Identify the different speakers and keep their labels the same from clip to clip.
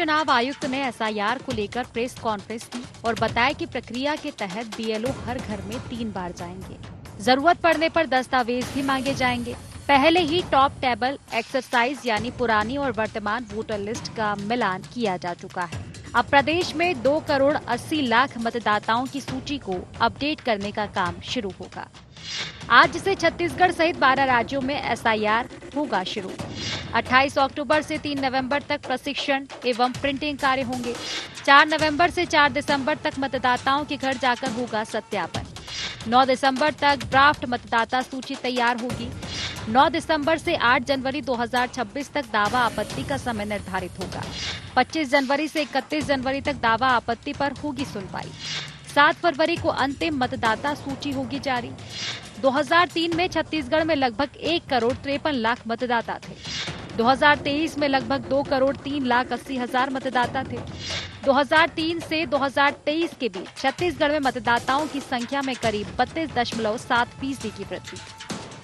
Speaker 1: चुनाव आयुक्त ने एसआईआर को लेकर प्रेस कॉन्फ्रेंस की और बताया कि प्रक्रिया के तहत बीएलओ हर घर में 3 बार जाएंगे। जरूरत पड़ने पर दस्तावेज भी मांगे जाएंगे। पहले ही टॉप टेबल एक्सरसाइज यानी पुरानी और वर्तमान वोटर लिस्ट का मिलान किया जा चुका है। अब प्रदेश में 2 करोड़ 80 लाख मतदाताओं की सूची को अपडेट करने का काम शुरू होगा। आज से छत्तीसगढ़ सहित 12 राज्यों में एसआईआर होगा शुरू। 28 अक्टूबर से 3 नवंबर तक प्रशिक्षण एवं प्रिंटिंग कार्य होंगे। 4 नवंबर से 4 दिसंबर तक मतदाताओं के घर जाकर होगा सत्यापन। 9 दिसंबर तक ड्राफ्ट मतदाता सूची तैयार होगी। 9 दिसंबर से 8 जनवरी 2026 तक दावा आपत्ति का समय निर्धारित होगा। 25 जनवरी से 31 जनवरी तक दावा आपत्ति पर होगी सुनवाई। 7 फरवरी को अंतिम मतदाता सूची होगी जारी। 2003 में छत्तीसगढ़ में लगभग 1 करोड़ 53 लाख मतदाता थे। 2023 में लगभग 2 करोड़ 3 लाख 80 हजार मतदाता थे। 2003 से 2023 के बीच छत्तीसगढ़ में मतदाताओं की संख्या में करीब 32.7% की वृद्धि।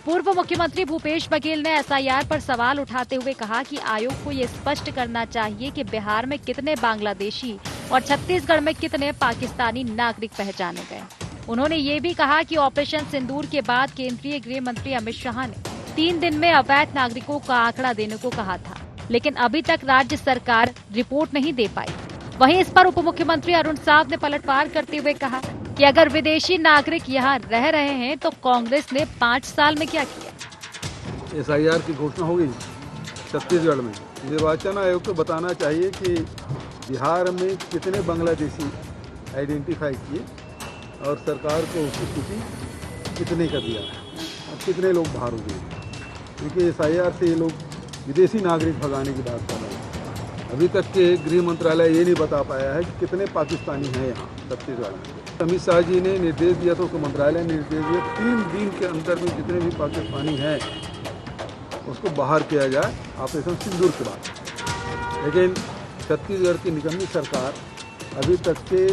Speaker 1: पूर्व मुख्यमंत्री भूपेश बघेल ने एसआईआर पर सवाल उठाते हुए कहा कि आयोग को ये स्पष्ट करना चाहिए कि बिहार में कितने बांग्लादेशी और छत्तीसगढ़ में कितने पाकिस्तानी नागरिक पहचाने गए। उन्होंने ये भी कहा कि ऑपरेशन सिंदूर के बाद केंद्रीय गृह मंत्री अमित शाह ने 3 दिन में अवैध नागरिकों का आंकड़ा देने को कहा था, लेकिन अभी तक राज्य सरकार रिपोर्ट नहीं दे पाई। वहीं इस पर उप मुख्यमंत्री अरुण साव ने पलटवार करते हुए कहा कि अगर विदेशी नागरिक यहाँ रह रहे हैं तो कांग्रेस ने 5 साल में क्या किया।
Speaker 2: एसआईआर की घोषणा होगी छत्तीसगढ़ में। निर्वाचन आयोग को बताना चाहिए कि बिहार में कितने बांग्लादेशी आइडेंटिफाई किए और सरकार को उसकी सूची कितने का दिया और कितने लोग बाहर हो गए, क्योंकि एसआईआर से ये लोग विदेशी नागरिक भगाने की बात कर रहे हैं। अभी तक के गृह मंत्रालय ये नहीं बता पाया है कि कितने पाकिस्तानी हैं यहाँ छत्तीसगढ़ में। अमित शाह जी ने निर्देश दिया था, उसको मंत्रालय ने निर्देश दिया 3 दिन के अंदर में जितने भी पाकिस्तानी हैं उसको बाहर किया जाए ऑपरेशन सिंदूर के बाद। लेकिन छत्तीसगढ़ की निकम्मी सरकार अभी तक के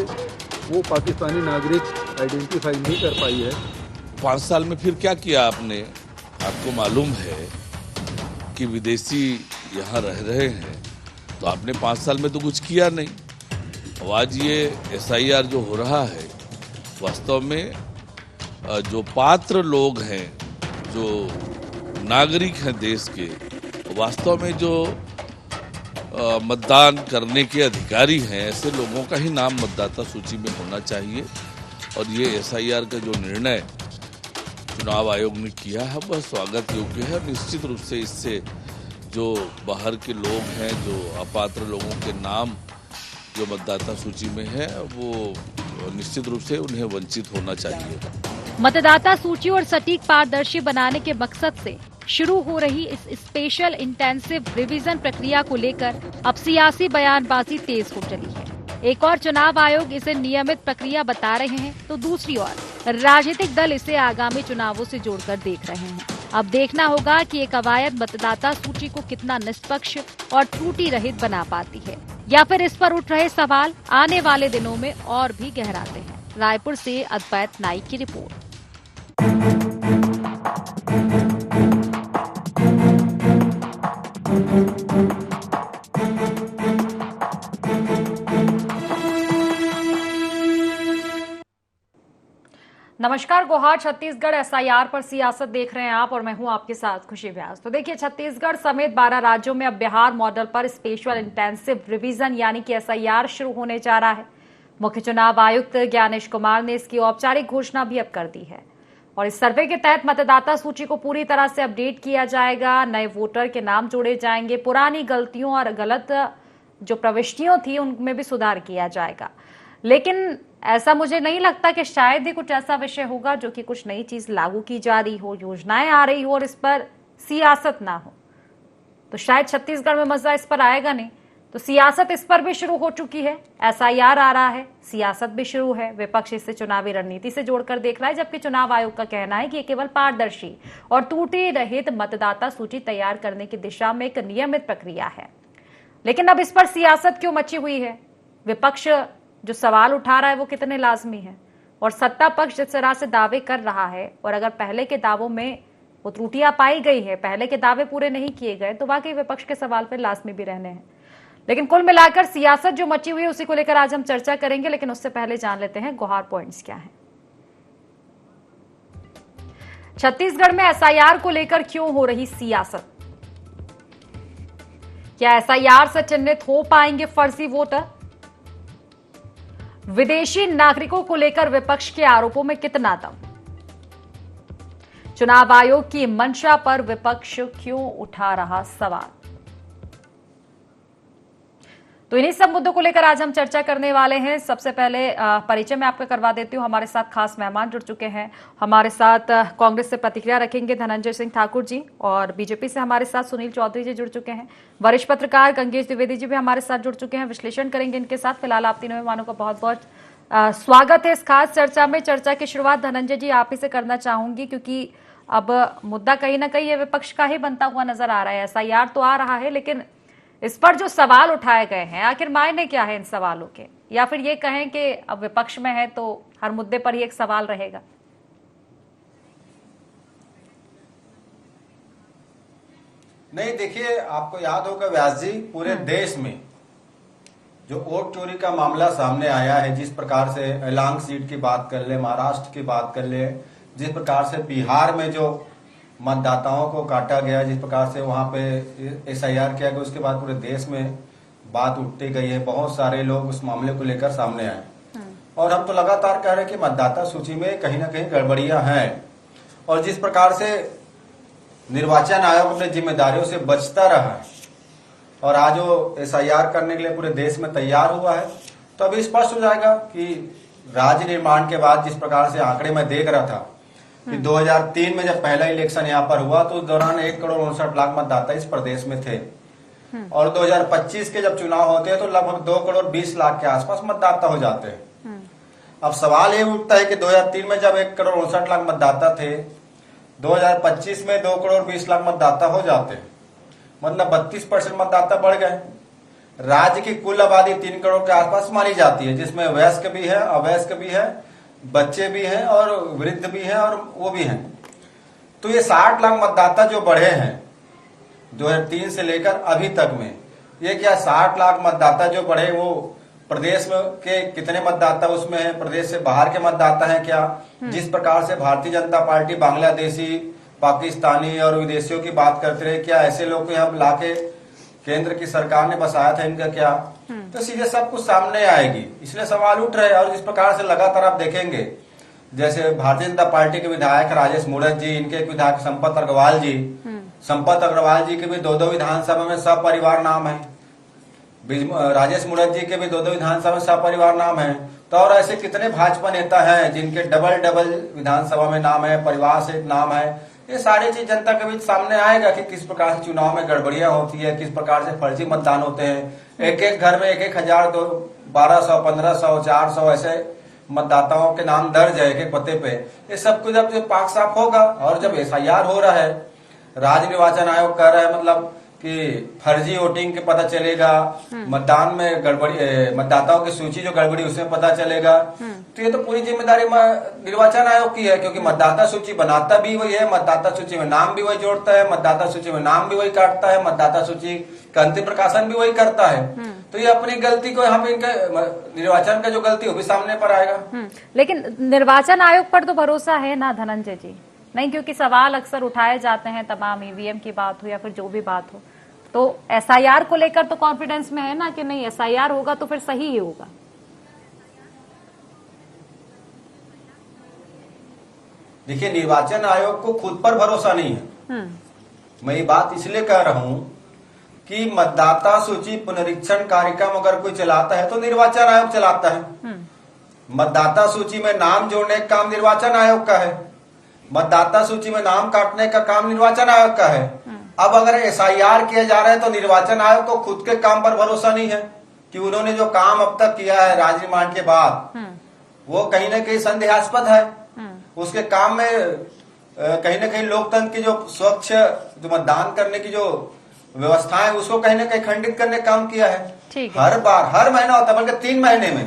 Speaker 2: वो पाकिस्तानी नागरिक आइडेंटिफाई नहीं कर पाई है।
Speaker 3: 5 साल में फिर क्या किया आपने? आपको मालूम है कि विदेशी यहाँ रह रहे हैं, तो आपने 5 साल में तो कुछ किया नहीं। और आज ये एसआईआर जो हो रहा है, वास्तव में जो पात्र लोग हैं, जो नागरिक हैं देश के, वास्तव में जो मतदान करने के अधिकारी हैं, ऐसे लोगों का ही नाम मतदाता सूची में होना चाहिए। और ये एसआईआर का जो निर्णय चुनाव आयोग ने किया है वह स्वागत योग्य है। निश्चित रूप से इससे जो बाहर के लोग हैं, जो अपात्र लोगों के नाम जो मतदाता सूची में है, वो निश्चित रूप से उन्हें वंचित होना चाहिए।
Speaker 1: मतदाता सूची और सटीक पारदर्शी बनाने के मकसद से शुरू हो रही इस स्पेशल इंटेंसिव रिवीजन प्रक्रिया को लेकर अब सियासी बयानबाजी तेज हो चली है। एक और चुनाव आयोग इसे नियमित प्रक्रिया बता रहे हैं, तो दूसरी ओर राजनीतिक दल इसे आगामी चुनावों से जोड़कर देख रहे हैं। अब देखना होगा कि एक कवायद मतदाता सूची को कितना निष्पक्ष और त्रुटि रहित बना पाती है, या फिर इस पर उठ रहे सवाल आने वाले दिनों में और भी गहराते हैं। रायपुर से अद्वैत नाइक की रिपोर्ट। नमस्कार, गुहार छत्तीसगढ़ एसआईआर पर सियासत देख रहे हैं आप और मैं हूं आपके साथ खुशी व्यास। तो देखिए, छत्तीसगढ़ समेत 12 राज्यों में अब बिहार मॉडल पर स्पेशल इंटेंसिव रिवीजन यानी कि एसआईआर शुरू होने जा रहा है। मुख्य चुनाव आयुक्त ज्ञानेश कुमार ने इसकी औपचारिक घोषणा भी अब कर दी है और इस सर्वे के तहत मतदाता सूची को पूरी तरह से अपडेट किया जाएगा। नए वोटर के नाम जोड़े जाएंगे, पुरानी गलतियों और गलत जो प्रविष्टियों थी उनमें भी सुधार किया जाएगा। लेकिन ऐसा मुझे नहीं लगता कि शायद ही कुछ ऐसा विषय होगा जो कि कुछ नई चीज लागू की जा रही हो, योजनाएं आ रही हो और इस पर सियासत ना हो। तो शायद छत्तीसगढ़ में मजा इस पर आएगा नहीं। तो सियासत इस पर भी शुरू हो चुकी है। एसआईआर आ रहा है, सियासत भी शुरू है। विपक्ष इसे चुनावी रणनीति से जोड़कर देख रहा है, जबकि चुनाव आयोग का कहना है कि ये केवल पारदर्शी और त्रुटि रहित मतदाता सूची तैयार करने की दिशा में एक नियमित प्रक्रिया है। लेकिन अब इस पर सियासत क्यों मची हुई है? विपक्ष जो सवाल उठा रहा है वो कितने लाजमी है, और सत्ता पक्ष जिस तरह से दावे कर रहा है, और अगर पहले के दावों में वो त्रुटियां पाई गई है, पहले के दावे पूरे नहीं किए गए, तो वाकई विपक्ष के सवाल पर लाजमी भी रहने हैं। लेकिन कुल मिलाकर सियासत जो मची हुई है उसी को लेकर आज हम चर्चा करेंगे, लेकिन उससे पहले जान लेते हैं गुहार पॉइंट्स क्या है। छत्तीसगढ़ में एसआईआर को लेकर क्यों हो रही सियासत? क्या एसआईआर से चिन्हित हो पाएंगे फर्जी वोटर? विदेशी नागरिकों को लेकर विपक्ष के आरोपों में कितना दम? चुनाव आयोग की मंशा पर विपक्ष क्यों उठा रहा सवाल? तो इन्हीं सब मुद्दों को लेकर आज हम चर्चा करने वाले हैं। सबसे पहले परिचय मैं आपका करवा देती हूं। हमारे साथ खास मेहमान जुड़ चुके हैं। हमारे साथ कांग्रेस से प्रतिक्रिया रखेंगे धनंजय सिंह ठाकुर जी, और बीजेपी से हमारे साथ सुनील चौधरी जी जुड़ चुके हैं। वरिष्ठ पत्रकार गंगेश द्विवेदी जी भी हमारे साथ जुड़ चुके हैं, विश्लेषण करेंगे इनके साथ। फिलहाल आप तीनों मेहमानों का बहुत बहुत स्वागत है इस खास चर्चा में। चर्चा की शुरुआत धनंजय जी आप ही से करना चाहूंगी, क्योंकि अब मुद्दा कहीं ना कहीं ये विपक्ष का ही बनता हुआ नजर आ रहा है। एसआईआर तो आ रहा है, लेकिन इस पर जो सवाल उठाए गए हैं आखिर मायने क्या है इन सवालों के? या फिर ये कहें कि अब विपक्ष में है तो हर मुद्दे पर ही एक सवाल रहेगा।
Speaker 4: नहीं, देखिए, आपको याद होगा व्यास जी, पूरे देश में जो वोट चोरी का मामला सामने आया है, जिस प्रकार से एलांग सीट की बात कर ले, महाराष्ट्र की बात कर ले, जिस प्रकार से बिहार में जो मतदाताओं को काटा गया, जिस प्रकार से वहां पे एसआईआर किया गया, उसके बाद पूरे देश में बात उठती गई है। बहुत सारे लोग उस मामले को लेकर सामने आए और हम तो लगातार कह रहे हैं कि मतदाता सूची में कहीं ना कहीं गड़बड़ियां हैं। और जिस प्रकार से निर्वाचन आयोग अपने जिम्मेदारियों से बचता रहा है और आज वो एसआईआर करने के लिए पूरे देश में तैयार हुआ है, तो अभी स्पष्ट हो जाएगा कि राज्य निर्माण के बाद जिस प्रकार से आंकड़े में देख रहा था कि 2003 में जब पहला इलेक्शन यहाँ पर हुआ तो उस दौरान 1,59,00,000 मतदाता इस प्रदेश में थे, और 2025 के जब चुनाव होते हैं तो लगभग 2,20,00,000 के आसपास मतदाता हो जाते हैं। अब सवाल ये उठता है कि 2003 में जब 1,59,00,000 मतदाता थे, 2025 में 2,20,00,000 मतदाता हो जाते हैं, मतलब 32% मतदाता बढ़ गए। राज्य की कुल आबादी 3 करोड़ के आसपास मानी जाती है, जिसमें वयस्क भी है, अवयस्क भी है, बच्चे भी हैं और वृद्ध भी हैं और वो भी हैं। तो ये 60 लाख मतदाता जो बढ़े हैं 2003 से लेकर अभी तक में, ये क्या 60 लाख मतदाता जो बढ़े वो प्रदेश में के कितने मतदाता उसमें हैं, प्रदेश से बाहर के मतदाता हैं क्या? जिस प्रकार से भारतीय जनता पार्टी बांग्लादेशी, पाकिस्तानी और विदेशियों की बात करते रहे, क्या ऐसे लोग यहाँ लाके केंद्र की सरकार ने बसाया था इनका क्या? तो सीधे सब कुछ सामने आएगी, इसलिए सवाल उठ रहे हैं। और जिस प्रकार से लगातार आप देखेंगे, जैसे भारतीय जनता पार्टी के विधायक राजेश मूणत जी, इनके विधायक संपत अग्रवाल जी, संपत अग्रवाल जी के भी 2 विधानसभा में सपरिवार नाम है, राजेश मूणत जी के भी 2 विधानसभा में सपरिवार नाम है। तो और ऐसे कितने भाजपा नेता हैं जिनके डबल विधानसभा में नाम है, परिवार से नाम है। ये सारी चीज जनता के बीच सामने आएगा कि किस प्रकार से चुनाव में गड़बड़ियां होती है, किस प्रकार से फर्जी मतदान होते हैं। एक एक घर में 1,000, 1,200, 1,500, 400 ऐसे मतदाताओं के नाम दर्ज है एक एक पते पे। ये सब कुछ जब पाक साफ होगा और जब एसआईआर हो रहा है, राज्य निर्वाचन आयोग कह रहा है मतलब कि फर्जी वोटिंग के पता चलेगा, मतदान में गड़बड़ी, मतदाताओं की सूची जो गड़बड़ी उसमें पता चलेगा। तो ये तो पूरी जिम्मेदारी निर्वाचन आयोग की है, क्योंकि मतदाता सूची बनाता भी वही है, मतदाता सूची में नाम भी वही जोड़ता है, मतदाता सूची में नाम भी वही काटता है, मतदाता सूची का अंतिम प्रकाशन भी वही करता है। तो ये अपनी गलती को यहाँ पे इनका निर्वाचन का जो गलती वो भी सामने पर आएगा।
Speaker 1: लेकिन निर्वाचन आयोग पर तो भरोसा है ना धनंजय जी? नहीं, क्योंकि सवाल अक्सर उठाए जाते हैं, तमाम ईवीएम की बात हो या फिर जो भी बात हो, तो एसआईआर को लेकर तो कॉन्फिडेंस में है ना कि नहीं एसआईआर होगा तो फिर सही ही होगा।
Speaker 4: देखिए, निर्वाचन आयोग को खुद पर भरोसा नहीं है। मैं ये बात इसलिए कह रहा हूं कि मतदाता सूची पुनरीक्षण कार्यक्रम अगर कोई चलाता है तो निर्वाचन आयोग चलाता है। मतदाता सूची में नाम जोड़ने का काम निर्वाचन आयोग का है, मतदाता सूची में नाम काटने का काम निर्वाचन आयोग का है। अब अगर एसआईआर किया जा रहा है तो निर्वाचन आयोग को खुद के काम पर भरोसा नहीं है कि उन्होंने जो काम अब तक किया है राज्य निर्माण के बाद वो कहीं ना कहीं संदेहास्पद है। उसके काम में कहीं ना कहीं लोकतंत्र की जो स्वच्छ जो मतदान करने की जो व्यवस्था है उसको कहीं ना कहीं खंडित करने का काम किया है। हर बार हर महीना होता है, बल्कि 3 महीने में,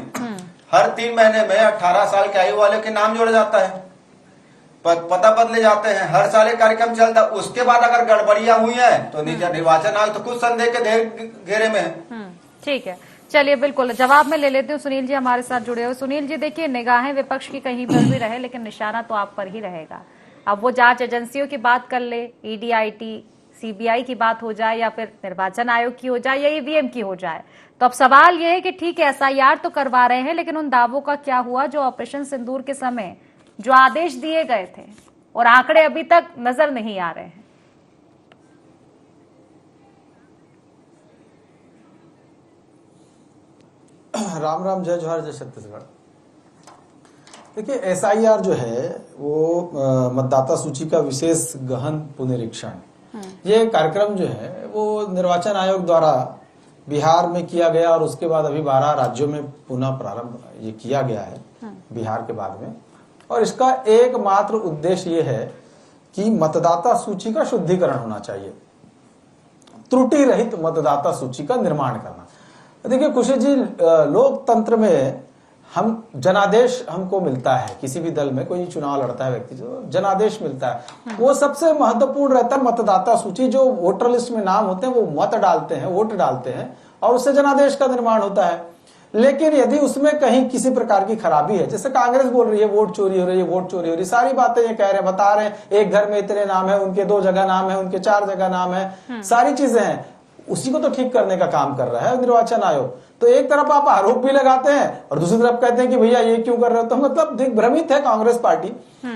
Speaker 4: हर 3 महीने में 18 साल की आयु वाले के नाम जोड़ा जाता है, पता बदले जाते हैं, हर साल एक कार्यक्रम चलता है। उसके बाद अगर गड़बड़ियां हुई है तो निर्वाचन आयोग तो कुछ संदेह के घेरे में है।
Speaker 1: ठीक है, चलिए बिल्कुल जवाब में ले लेती हूँ। सुनील जी हमारे साथ जुड़े हुए। सुनील जी देखिए, निगाहें विपक्ष की कहीं पर भी रहे लेकिन निशाना तो आप पर ही रहेगा। अब वो जांच एजेंसियों की बात कर ले, ईडी, आईटी, सीबीआई की बात हो जाए या फिर निर्वाचन आयोग की हो जाए या ईवीएम की हो जाए, तो अब सवाल यह है कि ठीक है एसआईआर तो करवा रहे हैं, लेकिन उन दावों का क्या हुआ जो ऑपरेशन सिंदूर के समय जो आदेश दिए गए थे, और आंकड़े अभी तक नजर नहीं आ रहे हैं।
Speaker 5: राम राम, जय जोहार, जय छत्तीसगढ़। देखिए, एसआईआर जो है वो मतदाता सूची का विशेष गहन पुनरीक्षण, ये कार्यक्रम जो है वो निर्वाचन आयोग द्वारा बिहार में किया गया और उसके बाद अभी 12 राज्यों में पुनः प्रारंभ ये किया गया है बिहार के बाद में। और इसका एकमात्र उद्देश्य ये है कि मतदाता सूची का शुद्धिकरण होना चाहिए, त्रुटि रहित मतदाता सूची का निर्माण करना। देखिए खुशी जी, लोकतंत्र में हम जनादेश हमको मिलता है, किसी भी दल में कोई चुनाव लड़ता है व्यक्ति, जो जनादेश मिलता है वो सबसे महत्वपूर्ण रहता है। मतदाता सूची, जो वोटर लिस्ट में नाम होते हैं वो मत डालते हैं, वोट डालते हैं और उससे जनादेश का निर्माण होता है। लेकिन यदि उसमें कहीं किसी प्रकार की खराबी है, जैसे कांग्रेस बोल रही है वोट चोरी हो रही है, वोट चोरी हो रही है, सारी बातें ये कह रहे हैं, बता रहे हैं एक घर में इतने नाम है, उनके 2 जगह नाम है, उनके 4 जगह नाम है, सारी चीजें हैं, उसी को तो ठीक करने का काम कर रहा है निर्वाचन आयोग। तो एक तरफ आप आरोप भी लगाते हैं और दूसरी तरफ कहते हैं कि भैया ये क्यों कर रहे हो, तो मतलब दिग्भ्रमित है कांग्रेस पार्टी।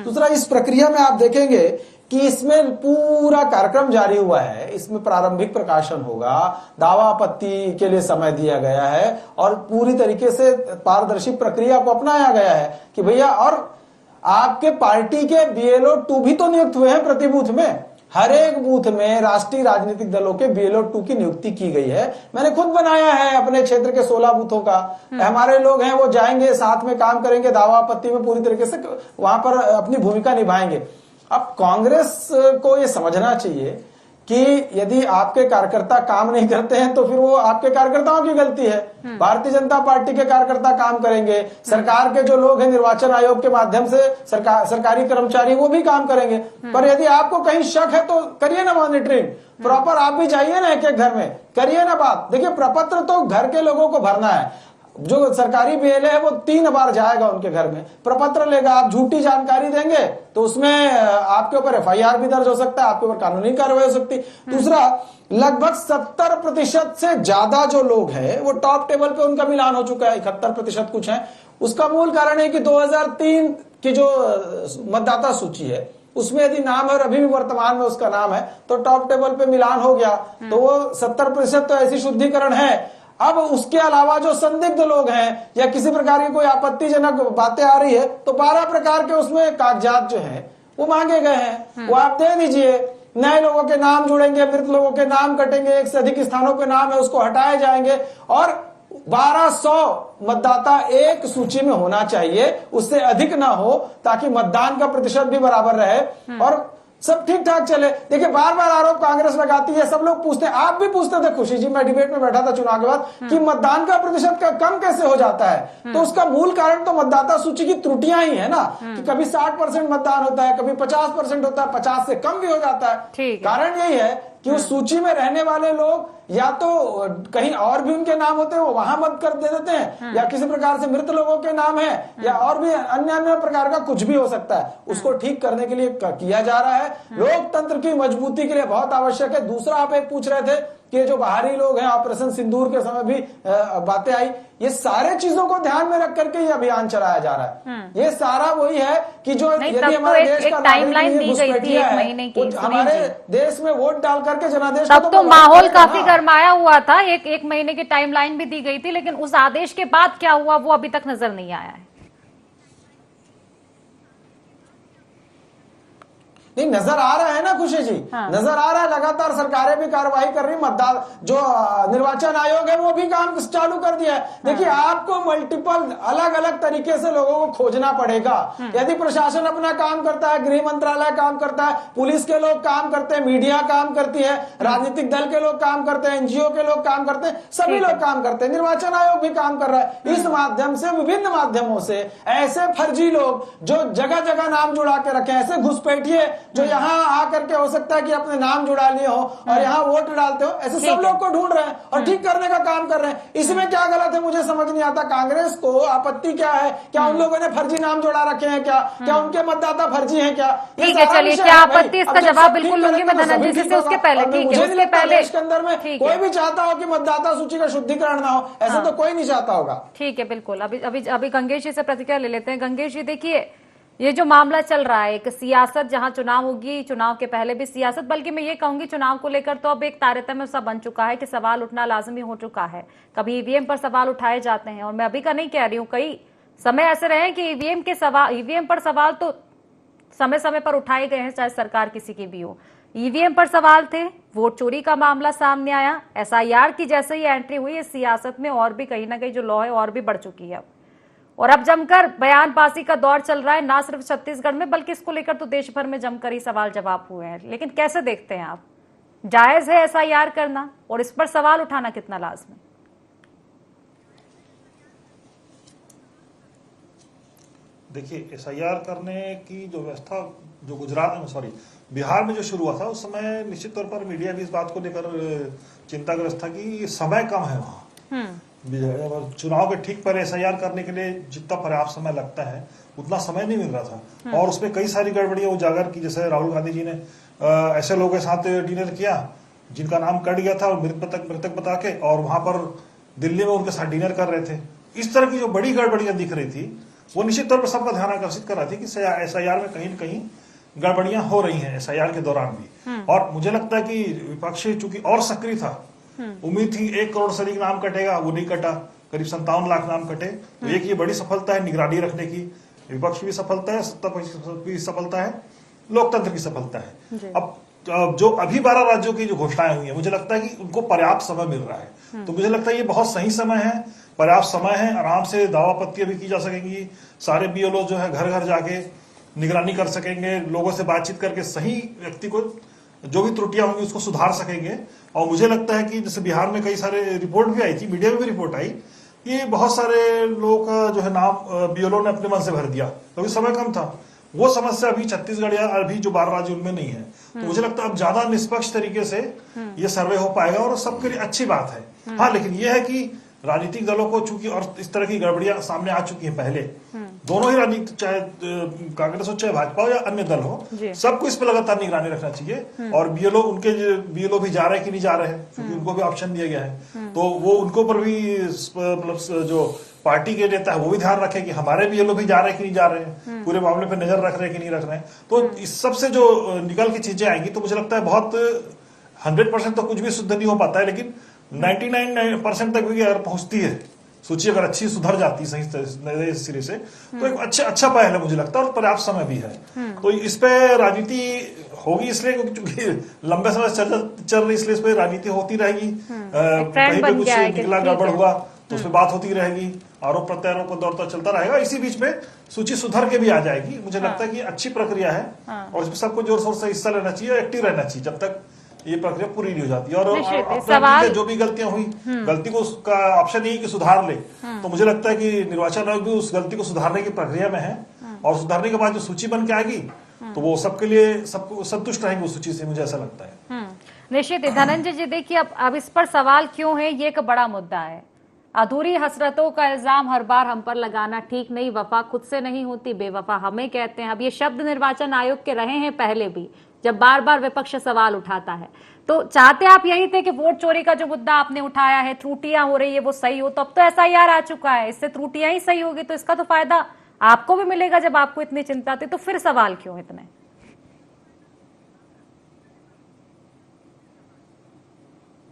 Speaker 5: दूसरा, इस प्रक्रिया में आप देखेंगे कि इसमें पूरा कार्यक्रम जारी हुआ है, इसमें प्रारंभिक प्रकाशन होगा, दावा आपत्ति के लिए समय दिया गया है और पूरी तरीके से पारदर्शी प्रक्रिया को अपनाया गया है कि भैया, और आपके पार्टी के BLO 2 भी तो नियुक्त हुए हैं प्रति बूथ में। हर एक बूथ में राष्ट्रीय राजनीतिक दलों के BLO 2 की नियुक्ति की गई है। मैंने खुद बनाया है अपने क्षेत्र के 16 बूथों का। हमारे लोग हैं वो जाएंगे, साथ में काम करेंगे, दावा आपत्ति में पूरी तरीके से वहां पर अपनी भूमिका निभाएंगे। अब कांग्रेस को ये समझना चाहिए कि यदि आपके कार्यकर्ता काम नहीं करते हैं तो फिर वो आपके कार्यकर्ताओं की गलती है। भारतीय जनता पार्टी के कार्यकर्ता काम करेंगे, सरकार के जो लोग हैं निर्वाचन आयोग के माध्यम से सरकारी कर्मचारी वो भी काम करेंगे। पर यदि आपको कहीं शक है तो करिए ना मॉनिटरिंग, प्रॉपर आप भी जाइए ना एक एक घर में, करिए ना बात। देखिए, प्रपत्र तो घर के लोगों को भरना है, जो सरकारी BLA है वो 3 बार जाएगा उनके घर में, प्रपत्र लेगा। आप झूठी जानकारी देंगे तो उसमें आपके ऊपर FIR भी दर्ज हो सकता है, आपके ऊपर कानूनी कार्रवाई हो सकती। दूसरा, लगभग 70% से ज्यादा जो लोग हैं वो टॉप टेबल पे उनका मिलान हो चुका है, 71% कुछ है। उसका मूल कारण है कि 2003 की जो मतदाता सूची है उसमें यदि नाम है और अभी भी वर्तमान में उसका नाम है तो टॉप टेबल पे मिलान हो गया, तो वो 70% तो ऐसी शुद्धिकरण है। अब उसके अलावा जो संदिग्ध लोग हैं या किसी प्रकार की कोई आपत्तिजनक बातें आ रही है तो 12 प्रकार के उसमें कागजात जो हैं वो मांगे गए हैं, वो आप दे दीजिए। नए लोगों के नाम जुड़ेंगे, मृत लोगों के नाम कटेंगे, 1 से अधिक स्थानों पे नाम है उसको हटाए जाएंगे और 1200 मतदाता एक सूची में होना चाहिए, उससे अधिक ना हो, ताकि मतदान का प्रतिशत भी बराबर रहे और सब ठीक ठाक चले। देखिए, बार बार आरोप कांग्रेस लगाती है, सब लोग पूछते हैं, आप भी पूछते थे खुशी जी, मैं डिबेट में बैठा था चुनाव के बाद, कि मतदान का प्रतिशत का कम कैसे हो जाता है। तो उसका मूल कारण तो मतदाता सूची की त्रुटियां ही है ना, कि कभी 60% मतदान होता है, कभी 50% होता है, 50 से कम भी हो जाता है। कारण यही है कि उस सूची में रहने वाले लोग या तो कहीं और भी उनके नाम होते हैं वो वहां मत कर दे देते हैं, या किसी प्रकार से मृत लोगों के नाम है, या और भी अन्य प्रकार का कुछ भी हो सकता है। उसको ठीक करने के लिए किया जा रहा है, लोकतंत्र की मजबूती के लिए बहुत आवश्यक है। दूसरा, आप एक पूछ रहे थे कि जो बाहरी लोग हैं, ऑपरेशन सिंदूर के समय भी बातें आई, ये सारे चीजों को ध्यान में रख करके ये अभियान चलाया जा रहा है। ये सारा वही है कि जो यदि हमारे देश का
Speaker 1: टाइमलाइन दी गई थी 1 महीने की,
Speaker 5: हमारे देश में वोट डाल करके जनादेश,
Speaker 1: तब तो माहौल काफी गरमाया हुआ था, एक महीने की टाइमलाइन भी दी गई थी, लेकिन उस आदेश के बाद क्या हुआ वो अभी तक नजर नहीं आया है।
Speaker 5: नहीं, नजर आ रहा है ना खुशी जी, नजर आ रहा है, लगातार सरकारें भी कार्रवाई कर रही, मतदान जो निर्वाचन आयोग है वो भी काम चालू कर दिया है। देखिए, आपको मल्टीपल अलग अलग तरीके से लोगों को खोजना पड़ेगा। यदि प्रशासन अपना काम करता है, गृह मंत्रालय काम करता है, पुलिस के लोग काम करते हैं, मीडिया काम करती है, राजनीतिक दल के लोग काम करते हैं, NGO के लोग काम करते हैं, सभी लोग काम करते हैं, निर्वाचन आयोग भी काम कर रहा है। इस माध्यम से, विभिन्न माध्यमों से ऐसे फर्जी लोग जो जगह जगह नाम जुड़ा के रखे, ऐसे घुसपैठिए जो यहाँ आकर के हो सकता है कि अपने नाम जुड़ा लिए हो और यहाँ वोट डालते हो, ऐसे सब लोग को ढूंढ रहे हैं और ठीक करने का काम कर रहे हैं। इसमें क्या गलत है मुझे समझ नहीं आता। कांग्रेस को आपत्ति क्या है? क्या उन लोगों ने फर्जी नाम जोड़ा रखे हैं? क्या उनके मतदाता फर्जी हैं क्या?
Speaker 1: ठीक है, चलिए, क्या आपत्ति, इसका जवाब बिल्कुल लूंगी मैं धनंजय जी से। उसके पहले ठीक है, उसके पहले
Speaker 5: देश के अंदर में कोई भी चाहता हो कि मतदाता सूची का शुद्धिकरण ना हो, ऐसा तो कोई नहीं चाहता होगा।
Speaker 1: ठीक है, बिल्कुल। अभी गंगेश जी से प्रतिक्रिया ले लेते हैं। गंगेश जी, देखिए ये जो मामला चल रहा है, एक सियासत, जहां चुनाव होगी, चुनाव के पहले भी सियासत, बल्कि मैं ये कहूंगी चुनाव को लेकर तो अब एक तारतम्य सा बन चुका है कि सवाल उठना लाजमी हो चुका है। कभी ईवीएम पर सवाल उठाए जाते हैं, और मैं अभी का नहीं कह रही हूँ, कई समय ऐसे रहे कि ईवीएम पर सवाल तो समय समय पर उठाए गए हैं, चाहे सरकार किसी की भी हो। ईवीएम पर सवाल थे, वोट चोरी का मामला सामने आया, एसआईआर की जैसे ही एंट्री हुई, इस सियासत में और भी कहीं ना कहीं जो लॉ है और भी बढ़ चुकी है। और अब जमकर बयानबाजी का दौर चल रहा है, ना सिर्फ छत्तीसगढ़ में बल्कि इसको लेकर तो देश भर में जमकर ही सवाल जवाब हुए हैं। लेकिन कैसे देखते हैं आप, जायज है एसआईआर करना और इस पर सवाल उठाना कितना लाजमी?
Speaker 6: देखिए, एसआईआर करने की जो व्यवस्था जो बिहार में जो शुरू हुआ था, उस समय निश्चित तौर पर मीडिया भी इस बात को लेकर चिंताग्रस्त था कि समय कम है वहाँ। चुनाव के ठीक पर एसआईआर करने के लिए जितना पर्याप्त समय लगता है उतना समय नहीं मिल रहा था, और उसमें कई सारी गड़बड़ियां उजागर की। जैसे राहुल गांधी जी ने ऐसे लोगों के साथ डिनर किया जिनका नाम कट गया था, और मृतक बता के, और वहां पर दिल्ली में उनके साथ डिनर कर रहे थे। इस तरह की जो बड़ी गड़बड़ियां दिख रही थी, वो निश्चित तौर पर सबका ध्यान आकर्षित कर रहा थी कि एसआईआर में कहीं न कहीं गड़बड़ियां हो रही हैं एसआईआर के दौरान भी। और मुझे लगता है कि विपक्ष चूंकि और सक्रिय था, उम्मीद थी 1 करोड़ से अधिक नाम कटेगा, वो नहीं कटा, करीब 57 लाख नाम कटे। तो एक ये बड़ी सफलता है निगरानी रखने की, विपक्ष की सफलता है, सत्ता की सफलता है, लोकतंत्र की सफलता है। अब जो अभी 12 राज्यों की जो घोषणाएं हुई है, मुझे लगता है कि उनको पर्याप्त समय मिल रहा है। तो मुझे लगता है ये बहुत सही समय है, पर्याप्त समय है, आराम से दावापत्तियां भी की जा सकेंगी। सारे बीएलओ जो है घर घर जाके निगरानी कर सकेंगे, लोगों से बातचीत करके सही व्यक्ति को जो भी त्रुटियां होंगी उसको सुधार सकेंगे। और मुझे लगता है कि जैसे बिहार में कई सारे रिपोर्ट भी आई थी, मीडिया में भी रिपोर्ट आई, ये बहुत सारे लोगों का जो है नाम बीएलओ ने अपने मन से भर दिया, क्योंकि समय कम था। वो समस्या अभी छत्तीसगढ़ या अभी जो 12 राज्य उनमें नहीं है। तो मुझे लगता है अब ज्यादा निष्पक्ष तरीके से ये सर्वे हो पाएगा और सबके लिए अच्छी बात है। हाँ, लेकिन ये है कि राजनीतिक दलों को चूंकि और इस तरह की गड़बड़ियां सामने आ चुकी हैं पहले, दोनों ही राजनीतिक, चाहे कांग्रेस हो चाहे भाजपा हो या अन्य दल हो, सबको इस पर लगातार निगरानी रखना चाहिए। और बीएलओ भी जा रहे हैं कि नहीं जा रहे हैं, क्योंकि उनको भी ऑप्शन दिया गया है, तो वो उनको पर भी मतलब जो पार्टी के नेता है वो भी ध्यान रखे कि हमारे बीएलओ भी जा रहे हैं कि नहीं जा रहे हैं, पूरे मामले पर नजर रख रहे हैं कि नहीं रख रहे हैं। तो इस सबसे जो निकल की चीजें आएंगी, तो मुझे लगता है बहुत 100% तो कुछ भी शुद्ध नहीं हो पाता है, लेकिन 99% तक भी अगर पहुंचती है सूची, अगर अच्छी सुधर जाती सही नए सिरे से, तो एक अच्छा पहल है मुझे लगता है, और पर्याप्त समय भी है। तो इस पे राजनीति होगी, इसलिए क्योंकि लंबे समय चल रही, इसलिए इस पे राजनीति होती रहेगी। कहीं पे कुछ निकला गड़बड़ हुआ तो उस पर बात होती रहेगी, आरोप प्रत्यारोप का दौर तो चलता रहेगा। इसी बीच में सूची सुधर के भी आ जाएगी। मुझे लगता है कि अच्छी प्रक्रिया है, और इसमें सबको जोर शोर से हिस्सा लेना चाहिए, एक्टिव रहना चाहिए जब तक ये प्रक्रिया पूरी नहीं हो जाती है। और जो भी गलतियां हुई, गलती को उसका ऑप्शन यही कि सुधार ले, तो मुझे लगता है कि निर्वाचन आयोग भी उस गलती को सुधारने की प्रक्रिया में है, और सुधारने के बाद जो सूची बन के आएगी तो वो सबके लिए सबको संतुष्ट रहेंगे उस सूची से, मुझे ऐसा लगता है।
Speaker 1: निश्चित। धनंजय जी, देखिए अब इस पर सवाल क्यों है, ये एक बड़ा मुद्दा है। अधूरी हसरतों का इल्जाम हर बार हम पर लगाना ठीक नहीं। वफा खुद से नहीं होती, बेवफा हमें कहते हैं। अब ये शब्द निर्वाचन आयोग के रहे हैं पहले भी, जब बार बार विपक्ष सवाल उठाता है। तो चाहते आप यही थे कि वोट चोरी का जो मुद्दा आपने उठाया है, त्रुटियां हो रही है, वो सही हो। तो अब तो एसआईआर आ चुका है, इससे त्रुटियां ही सही होगी, तो इसका तो फायदा आपको भी मिलेगा। जब आपको इतनी चिंता थी, तो फिर सवाल क्यों इतने?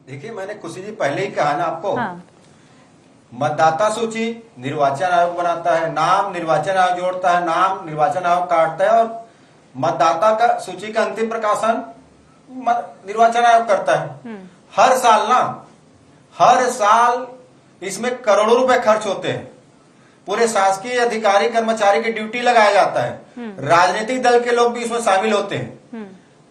Speaker 4: देखिए, मैंने खुशी जी पहले ही कहा ना आपको, मतदाता सूची निर्वाचन आयोग बनाता है, नाम निर्वाचन आयोग जोड़ता है, नाम निर्वाचन आयोग काटता है, और मतदाता का सूची का अंतिम प्रकाशन निर्वाचन आयोग करता है। हर साल इसमें करोड़ों रुपए खर्च होते हैं। पूरे शासकीय अधिकारी कर्मचारी की ड्यूटी लगाया जाता है, राजनीतिक दल के लोग भी इसमें शामिल होते हैं।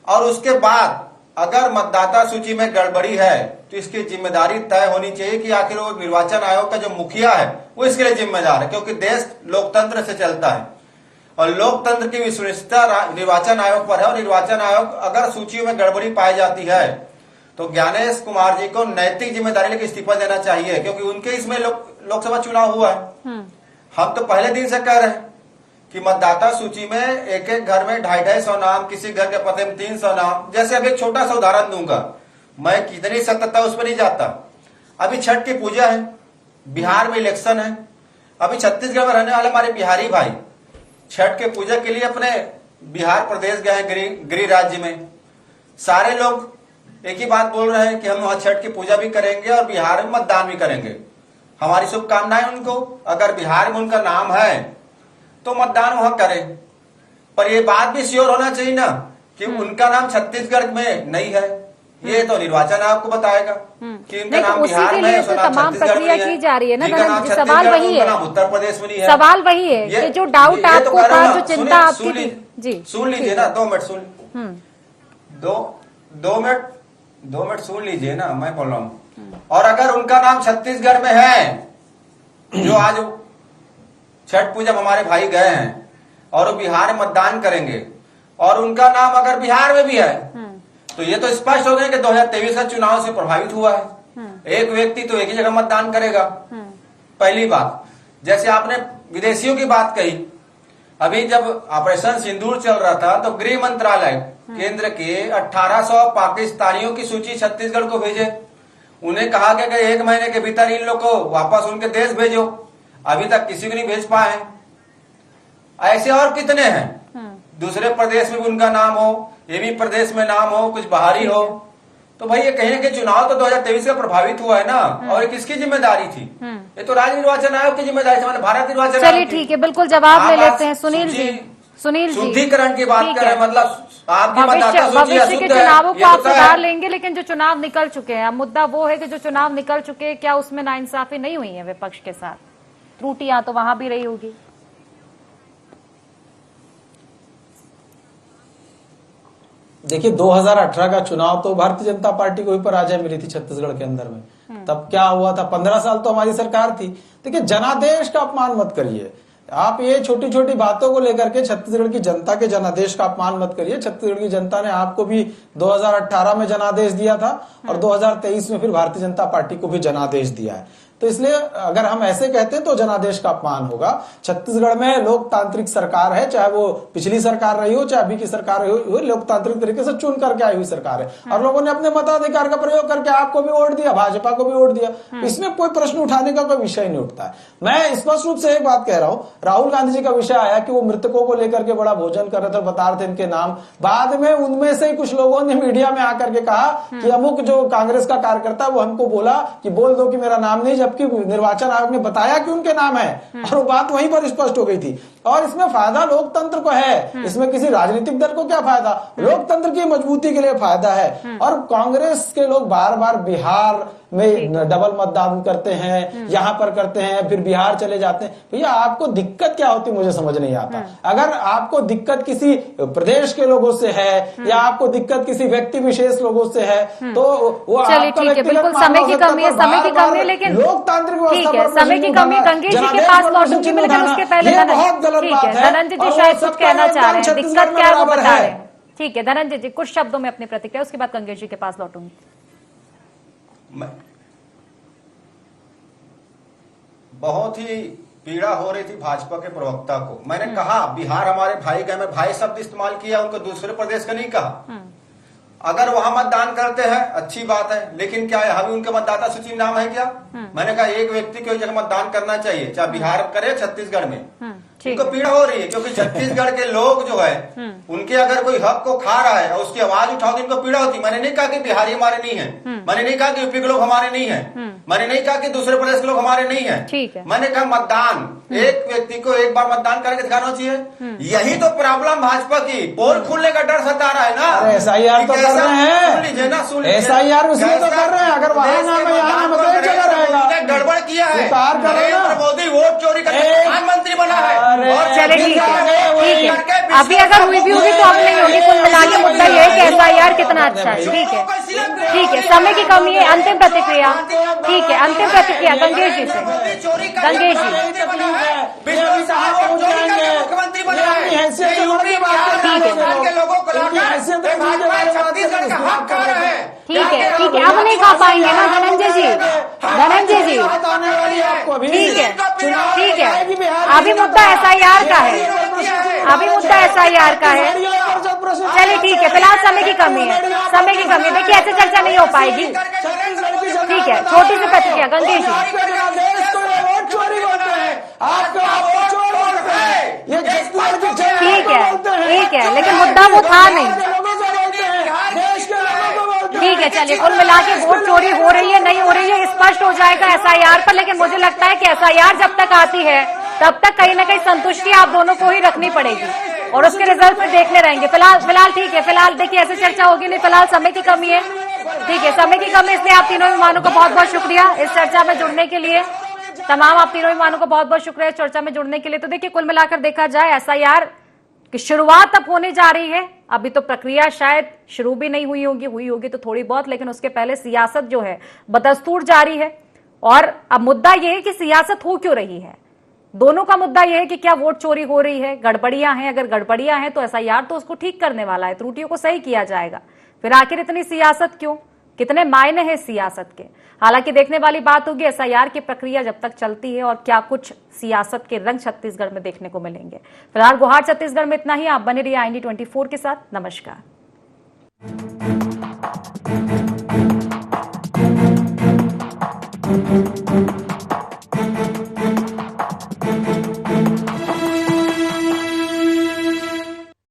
Speaker 4: और उसके बाद अगर मतदाता सूची में गड़बड़ी है तो इसकी जिम्मेदारी तय होनी चाहिए कि आखिर वो निर्वाचन आयोग का जो मुखिया है वो इसके लिए जिम्मेदार है, क्योंकि देश लोकतंत्र से चलता है। और लोकतंत्र की विश्वसनीयता निर्वाचन आयोग पर है। और निर्वाचन आयोग अगर सूचियों में गड़बड़ी पाई जाती है तो ज्ञानेश कुमार जी को नैतिक जिम्मेदारी लेकर इस्तीफा देना चाहिए, क्योंकि उनके इसमें लोकसभा चुनाव हुआ है। हम तो पहले दिन से कह रहे हैं कि मतदाता सूची में एक एक घर में 250 नाम, किसी घर के पते में 300 नाम। जैसे अभी एक छोटा सा उदाहरण दूंगा, मैं कितनी सत्यता उस पर नहीं जाता। अभी छठ की पूजा है, बिहार में इलेक्शन है। अभी छत्तीसगढ़ में रहने वाले हमारे बिहारी भाई छठ के पूजा के लिए अपने बिहार प्रदेश गए हैं, गृह राज्य में। सारे लोग एक ही बात बोल रहे हैं कि हम वहां छठ की पूजा भी करेंगे और बिहार में मतदान भी करेंगे। हमारी शुभकामनाएं उनको, अगर बिहार में उनका नाम है तो मतदान वहां करें। पर ये बात भी श्योर होना चाहिए ना कि उनका नाम छत्तीसगढ़ में नहीं है। ये तो निर्वाचन आयोग को बताएगा कि उनका नाम बिहार में है,
Speaker 1: तमाम प्रक्रिया की जा रही है ना। सवाल वही है,
Speaker 4: उत्तर प्रदेश में नहीं है।
Speaker 1: सवाल वही है कि जो डाउट आपको था, जो चिंता आपकी थी। जी
Speaker 4: सुन लीजिए ना, 2 मिनट सुन, 2 मिनट सुन लीजिए ना, मैं बोल रहा हूँ। और अगर उनका नाम छत्तीसगढ़ में है, जो आज छठ पूजा हमारे भाई गए हैं और वो बिहार में मतदान करेंगे, और उनका नाम अगर बिहार में भी है, तो ये तो स्पष्ट हो गया कि 2023 का चुनाव से प्रभावित हुआ है। एक व्यक्ति तो एक ही जगह मतदान करेगा। पहली बात, जैसे आपने विदेशियों की बात कही, अभी जब ऑपरेशन सिंदूर चल रहा था तो गृह मंत्रालय केंद्र के 1800 पाकिस्तानियों की सूची छत्तीसगढ़ को भेजे। उन्हें कहा गया कि 1 महीने के भीतर इन लोग को वापस उनके देश भेजो। अभी तक किसी को नहीं भेज पाए हैं। ऐसे और कितने हैं, दूसरे प्रदेश में भी उनका नाम हो, ये भी प्रदेश में नाम हो, कुछ बाहरी हो। तो भाई ये कहीं ना कहीं चुनाव तो 2023 का प्रभावित हुआ है ना। और किसकी जिम्मेदारी थी? ये तो राज्य निर्वाचन आयोग की जिम्मेदारी थी, भारत निर्वाचन आयोग।
Speaker 1: चलिए ठीक है, बिल्कुल जवाब ले लेते हैं सुनील जी।
Speaker 4: शुद्धिकरण की बात कर रहे हैं, मतलब आपकी
Speaker 1: भविष्य के चुनावों को आप सुधार लेंगे, लेकिन जो चुनाव निकल चुके हैं, मुद्दा वो है कि जो चुनाव निकल चुके हैं, क्या उसमें नाइंसाफी नहीं हुई है विपक्ष के साथ? त्रुटियां तो वहां भी रही होगी।
Speaker 5: देखिए 2018 का चुनाव तो भारतीय जनता पार्टी को ही पराजय मिली थी छत्तीसगढ़ के अंदर में। तब क्या हुआ था, 15 साल तो हमारी सरकार थी। देखिए जनादेश का अपमान मत करिए आप, ये छोटी छोटी बातों को लेकर के छत्तीसगढ़ की जनता के जनादेश का अपमान मत करिए। छत्तीसगढ़ की जनता ने आपको भी 2018 में जनादेश दिया था और 2023 में फिर भारतीय जनता पार्टी को भी जनादेश दिया है। तो इसलिए अगर हम ऐसे कहते हैं तो जनादेश का अपमान होगा। छत्तीसगढ़ में लोकतांत्रिक सरकार है, चाहे वो पिछली सरकार रही हो चाहे अभी की सरकार रही हो, लोकतांत्रिक तरीके से चुन करके आई हुई सरकार है। और लोगों ने अपने मताधिकार का प्रयोग करके आपको भी वोट दिया, भाजपा को भी वोट दिया। इसमें कोई प्रश्न उठाने का कोई विषय नहीं उठता है। मैं स्पष्ट रूप से एक बात कह रहा हूं, राहुल गांधी जी का विषय आया कि वो मृतकों को लेकर के बड़ा भोजन कर रहे थे, बता रहे थे इनके नाम। बाद में उनमें से कुछ लोगों ने मीडिया में आकर के कहा कि अमुक जो कांग्रेस का कार्यकर्ता वो हमको बोला कि बोल दो कि मेरा नाम नहीं, जबकि निर्वाचन आयोग ने बताया कि उनके नाम है और वो बात वहीं पर स्पष्ट हो गई थी। और इसमें फायदा लोकतंत्र को है, इसमें किसी राजनीतिक दल को क्या फायदा, लोकतंत्र की मजबूती के लिए फायदा है। और कांग्रेस के लोग बार बार बिहार में डबल मतदान करते हैं, यहाँ पर करते हैं, फिर बिहार चले जाते हैं। भैया आपको दिक्कत क्या होती मुझे समझ नहीं आता। अगर आपको दिक्कत किसी प्रदेश के लोगों से है या आपको दिक्कत किसी व्यक्ति विशेष लोगों से है तो वो
Speaker 1: चलिए ठीक है, बिल्कुल समय की कमी है, समय की कमी है, लेकिन
Speaker 5: लोकतांत्रिक
Speaker 1: ठीक है, समय की कमी। गंगेश जी के पास लौटूंगी, लेकिन उसके पहले धनंजय जी शायद कुछ कहना चाह रहे हैं, दिक्कत क्या है वो बता रहे हैं। ठीक है धनंजय जी, कुछ शब्दों में अपनी प्रतिक्रिया, उसके बाद गंगेश जी के पास लौटूंगी।
Speaker 4: बहुत ही पीड़ा हो रही थी भाजपा के प्रवक्ता को। मैंने कहा बिहार हमारे भाई गए, मैं भाई शब्द इस्तेमाल किया, उनको दूसरे प्रदेश का नहीं कहा। अगर वहां मतदान करते हैं अच्छी बात है, लेकिन क्या है अभी उनके मतदाता सूची में नाम है क्या? मैंने कहा एक व्यक्ति को एक जगह मतदान करना चाहिए, चाहे बिहार करे छत्तीसगढ़ में। उनको पीड़ा हो रही है क्योंकि छत्तीसगढ़ के लोग जो है उनके अगर कोई हक को खा रहा है और उसकी आवाज उठाओगे इनको पीड़ा होती। मैंने नहीं कहा कि बिहारी हमारे नहीं है, मैंने नहीं कहा कि यूपी के लोग हमारे नहीं है, मैंने नहीं कहा कि दूसरे प्रदेश के लोग हमारे नहीं है। मैंने कहा मतदान एक व्यक्ति को एक बार मतदान करके दिखाना चाहिए। यही तो प्रॉब्लम भाजपा की, पोल खुलने का डर सता रहा है ना।
Speaker 5: SIR तो कर रहे हैं,
Speaker 4: सुन लीजिए ना, सुन लीजिए,
Speaker 5: SIR उसमें तो कर रहे हैं। अगर वहां नाम है यहाँ नाम है जगह रहेगा,
Speaker 4: गड़बड़ किया है।
Speaker 5: नरेंद्र
Speaker 4: मोदी वोट चोरी करके प्रधानमंत्री बना है।
Speaker 1: चले ठीक है, अभी अगर हुई भी होगी तो अब नहीं होगी। कुल मिला के मुद्दा यह है कि SIR कितना अच्छा है। ठीक है, समय की कमी है। अंतिम प्रतिक्रिया, ठीक है, अंतिम प्रतिक्रिया गंगेश जी से। गंगेश जी
Speaker 4: मुख्यमंत्री बना है।
Speaker 5: हैसियत के बारे में बात
Speaker 7: बिहार
Speaker 5: करते हैं
Speaker 7: राजस्थान के लोगों को
Speaker 5: इनकी
Speaker 7: लाकर
Speaker 5: हैसियत
Speaker 7: ये
Speaker 5: के
Speaker 7: भाजपा
Speaker 5: बारे में बात
Speaker 7: छत्तीसगढ़ का हक खा रहे हैं।
Speaker 1: ठीक है, अब नहीं खा पाएंगे ना धनंजय जी, धनंजय जी,
Speaker 5: बताने वाली आपको अभी
Speaker 1: ठीक है, ठीक है,
Speaker 5: आएगी बिहार
Speaker 1: अभी मुद्दा SIR का है, अभी मुद्दा SIR का है। चलिए ठीक है, फिलहाल समय की कमी है, समय की कमी है, देखिए ऐसे चर्चा नहीं हो पाएगी। ठीक है, छोटी सी प्रतिक्रिया गंगेश जी। ठीक है, लेकिन मुद्दा वो था नहीं। ठीक है, चलिए कुल मिला के वोट चोरी हो रही है नहीं हो रही है स्पष्ट हो जाएगा SIR पर, लेकिन मुझे लगता है कि SIR जब तक आती है तब तक कहीं ना कहीं संतुष्टि आप दोनों को ही रखनी पड़ेगी और उसके रिजल्ट में देखने रहेंगे। फिलहाल ठीक है, फिलहाल देखिए ऐसे चर्चा होगी नहीं, फिलहाल समय की कमी है। ठीक है, समय की कमी, इसलिए आप तीनों विमानों का बहुत बहुत शुक्रिया इस चर्चा में जुड़ने के लिए। तमाम आप तीनों विमानों को बहुत बहुत शुक्रिया इस चर्चा में जुड़ने के लिए। तो देखिए कुल मिलाकर देखा जाए SIR की शुरुआत अब होने जा रही है। अभी तो प्रक्रिया शायद शुरू भी नहीं हुई होगी तो थोड़ी बहुत, लेकिन उसके पहले सियासत जो है बदस्तूर जारी है। और अब मुद्दा यह है कि सियासत हो क्यों रही है, दोनों का मुद्दा यह है कि क्या वोट चोरी हो रही है, गड़बड़ियां हैं। अगर गड़बड़ियां हैं तो SIR तो उसको ठीक करने वाला है, त्रुटियों को सही किया जाएगा। फिर आखिर इतनी सियासत क्यों, कितने मायने हैं सियासत के। हालांकि देखने वाली बात होगी SIR की प्रक्रिया जब तक चलती है और क्या कुछ सियासत के रंग छत्तीसगढ़ में देखने को मिलेंगे। फिलहाल गुहार छत्तीसगढ़ में इतना ही। आप बने रहिए IND 24 के साथ। नमस्कार।